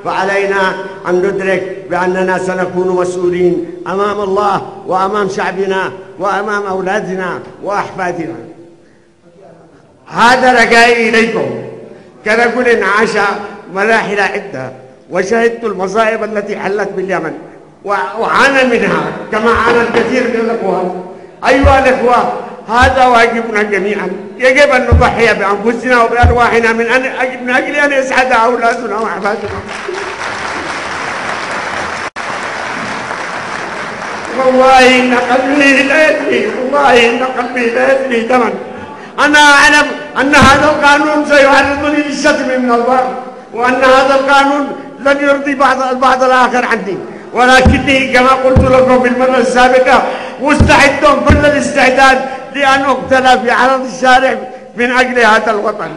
فعلينا أن ندرك بأننا سنكون مسؤولين أمام الله وأمام شعبنا وأمام أولادنا وأحفادنا. هذا رجائي إليكم كرجل عاش مراحل عدة وشهدت المصائب التي حلت باليمن وعانى منها كما عانى الكثير من الأخوة. أيها الأخوة، هذا واجبنا جميعا، يجب أن نضحي بأنفسنا وبأرواحنا من أجل أن يسعد أولادنا وأحفادنا. والله إن قلبي لا يدري، والله إن قلبي لا يدري دما. أنا أعلم أن هذا القانون سيعرضني للشتم من البعض، وأن هذا القانون لن يرضي البعض الآخر عني، ولكني كما قلت لكم في المرة السابقة مستعد كل الاستعداد لأن أقتل في عرض الشارع من أجل هذا الوطن.